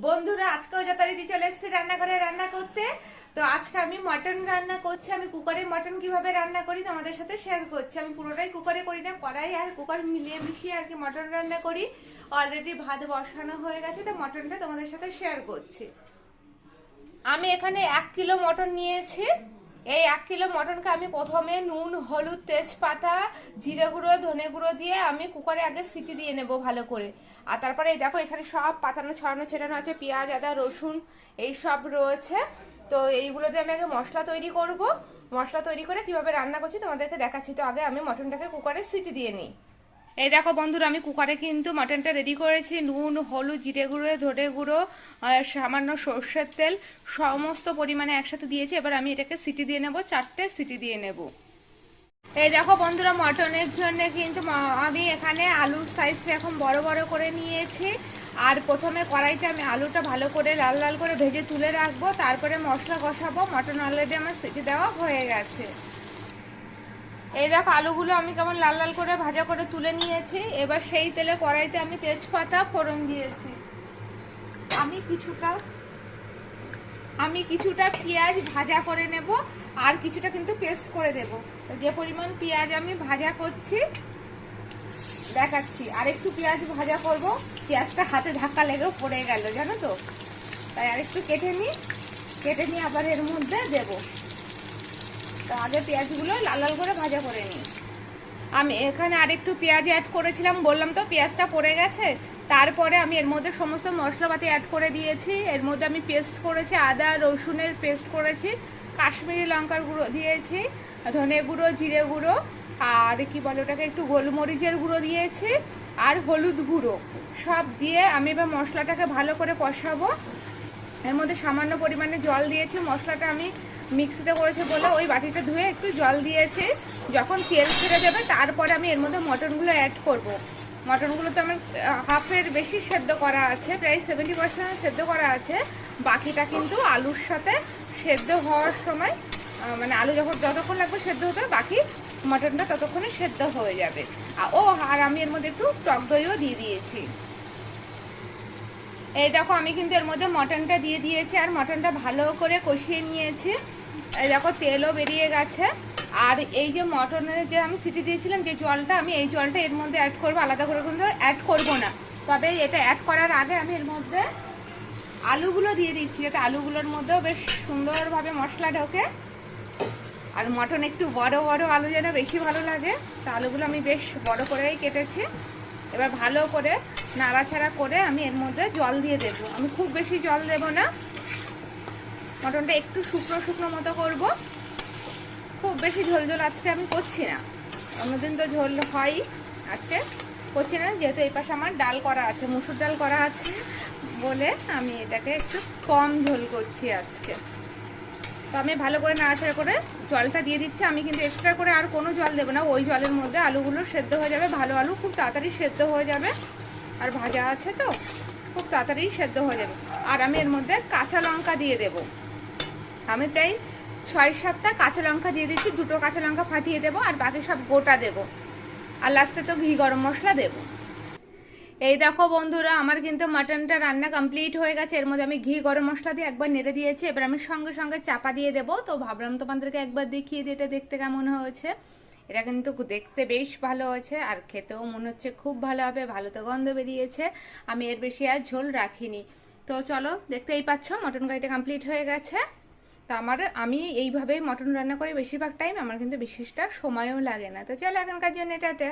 বন্ধুরা আজকেও যথারীতি চলে এসেছি রান্নাঘরে রান্না করতে। তো আজকে আমি মটন রান্না করছি। আমি কুকারে মটন কিভাবে রান্না করি তোমাদের সাথে শেয়ার করছি। আমি পুরোটাই কুকারে করি না, কড়াই আর কুকার মিলিয়ে মিশিয়ে আর কি মটন রান্না করি। অলরেডি ভাত বসানো হয়ে গেছে, তো মটনটা তোমাদের সাথে শেয়ার করছি। আমি এখানে 1 কিলো মটন নিয়েছি। এই 1 কিলো মটনকে আমি প্রথমে নুন, হলুদ, তেজপাতা, জিরে গুঁড়ো, ধনে গুঁড়ো দিয়ে আমি কুকারে আগে সিটি দিয়ে নেব ভালো করে। আর তারপরে এই দেখো এখানে সব পাতানো ছড়ানো ছেটানো আছে, পেঁয়াজ, আদা, রসুন এই সব রয়েছে। তো এইগুলো দিয়ে আমি আগে মশলা তৈরি করব। মশলা তৈরি করে কিভাবে রান্না করছি তোমাদেরকে দেখাচ্ছি। তো আগে আমি মটনটাকে কুকারে সিটি দিয়ে নিই। এই দেখো বন্ধুরা, আমি কুকারে কিন্তু মটনটা রেডি করেছি। নুন, হলুদ, জিরে গুঁড়ো, ধনে গুঁড়ো, সামান্য সর্ষের তেল সমস্ত পরিমাণে একসাথে দিয়েছি। এবার আমি এটাকে সিটি দিয়ে নেব, 4টে সিটি দিয়ে নেব। এই দেখো বন্ধুরা, মটনের জন্য কিন্তু আমি এখানে আলুর সাইজটা এখন বড় বড় করে নিয়েছি। আর প্রথমে কড়াইতে আমি আলুটা ভালো করে লাল লাল করে ভেজে তুলে রাখবো, তারপরে মশলা কষাবো। মটন অলরেডি আমার সিটি দেওয়া হয়ে গেছে। এই দেখো আলুগুলো আমি কেমন লাল লাল করে ভাজা করে তুলে নিয়েছি। এবার সেই তেলে কড়াইতে আমি তেজপাতা ফোড়ন দিয়েছি। আমি কিছুটা পেঁয়াজ ভাজা করে নেব, আর কিছুটা কিন্তু পেস্ট করে দেব। যে পরিমাণ পেঁয়াজ আমি ভাজা করছি দেখাচ্ছি। আর একটু পেঁয়াজ ভাজা করব। পেঁয়াজটা হাতে ধাক্কা লেগেও পড়ে গেল জানো তো, তাই আরেকটু কেটে নিয়ে আবার এর মধ্যে দেবো। তো আগে পেঁয়াজগুলো লাল লাল করে ভাজা করে নিই। আমি এখানে আরেকটু পেঁয়াজ অ্যাড করেছিলাম, বললাম তো পেঁয়াজটা পড়ে গেছে। তারপরে আমি এর মধ্যে সমস্ত মশলাপাতি অ্যাড করে দিয়েছি। এর মধ্যে আমি পেস্ট করেছি, আদা রসুনের পেস্ট করেছি, কাশ্মীরি লঙ্কার গুঁড়ো দিয়েছি, ধনে গুঁড়ো, জিরে গুঁড়ো, আর কি বলে ওটাকে একটু গোলমরিচের গুঁড়ো দিয়েছি, আর হলুদ গুঁড়ো সব দিয়ে আমি এবার মশলাটাকে ভালো করে কষাবো। এর মধ্যে সামান্য পরিমাণে জল দিয়েছি। মশলাটা আমি মিক্সিতে করেছে বলে ওই বাটিটা ধুয়ে একটু জল দিয়েছি। যখন তেল ছেড়ে যাবে তারপরে আমি এর মধ্যে মটনগুলো অ্যাড করব। মটনগুলো তো আমার হাফের বেশি সেদ্ধ করা আছে, প্রায় 70% সেদ্ধ করা আছে। বাকিটা কিন্তু আলুর সাথে সেদ্ধ হওয়ার সময়, মানে আলু যতক্ষণ লাগবে সেদ্ধ হতে, বাকি মটনটা ততক্ষণে সেদ্ধ হয়ে যাবে। আর আমি এর মধ্যে একটু টক দইও দিয়ে দিয়েছি। এই দেখো আমি কিন্তু এর মধ্যে মটনটা দিয়ে দিয়েছি আর মটনটা ভালো করে কষিয়ে নিয়েছি। এই দেখো তেলও বেরিয়ে গেছে। আর এই যে মটনের যে আমি সিটি দিয়েছিলাম যে জলটা, আমি এই জলটা এর মধ্যে অ্যাড করবো, আলাদা করে কিন্তু অ্যাড করবো না। তবে এটা অ্যাড করার আগে আমি এর মধ্যে আলুগুলো দিয়ে দিচ্ছি, যাতে আলুগুলোর মধ্যেও বেশ সুন্দরভাবে মশলা ঢোকে। আর মটন একটু বড় বড় আলু যেন বেশি ভালো লাগে, তো আলুগুলো আমি বেশ বড় করেই কেটেছি। এবার ভালো করে নাড়াচাড়া করে আমি এর মধ্যে জল দিয়ে দেব। আমি খুব বেশি জল দেব না, মটনটা একটু শুকনো শুকনো মতো করব। খুব বেশি ঝোল ঝোল আজকে আমি করছি না, অন্যদিন তো ঝোল হয়, আজকে করছি না। যেহেতু এই পাশে আমার ডাল করা আছে, মুসুর ডাল করা আছে বলে আমি এটাকে একটু কম ঝোল করছি আজকে। তো আমি ভালো করে নাড়াচাড়া করে জলটা দিয়ে দিচ্ছি। আমি কিন্তু এক্সট্রা করে আর কোনো জল দেবো না, ওই জলের মধ্যে আলুগুলো সেদ্ধ হয়ে যাবে। ভালো আলু খুব তাড়াতাড়ি সেদ্ধ হয়ে যাবে, আর ভাজা আছে তো খুব তাড়াতাড়ি সেদ্ধ হয়ে যাবে। আর আমি এর মধ্যে কাঁচা লঙ্কা দিয়ে দেব। আমি প্রায় 6-7টা কাঁচা লঙ্কা দিয়ে দিচ্ছি। 2টো কাঁচা লঙ্কা ফাটিয়ে দেবো, আর বাকি সব গোটা দেব। আর লাস্টে তো ঘি গরম মশলা দেবো। এই দেখো বন্ধুরা, আমার কিন্তু মাটনটা রান্না কমপ্লিট হয়ে গেছে। এর মধ্যে আমি ঘি গরম মশলা দিয়ে একবার নেড়ে দিয়েছি। এবার আমি সঙ্গে সঙ্গে চাপা দিয়ে দেবো। তো ভাবলাম তোমাদেরকে একবার দেখিয়ে দিই এটা দেখতে কেমন হয়েছে। এটা কিন্তু দেখতে বেশ ভালো হয়েছে, আর খেতেও মনে হচ্ছে খুব ভালো হবে। ভালো তো গন্ধ বেরিয়েছে। আমি এর বেশি আর ঝোল রাখিনি। তো চলো, দেখতেই পাচ্ছ মটন কারিটা কমপ্লিট হয়ে গেছে। তো আমি এইভাবেই মটন রান্না করি বেশিরভাগ টাইম, আমার কিন্তু বিশেষটা সময়ও লাগে না। তো চলো এখনকার জন্য টাটা।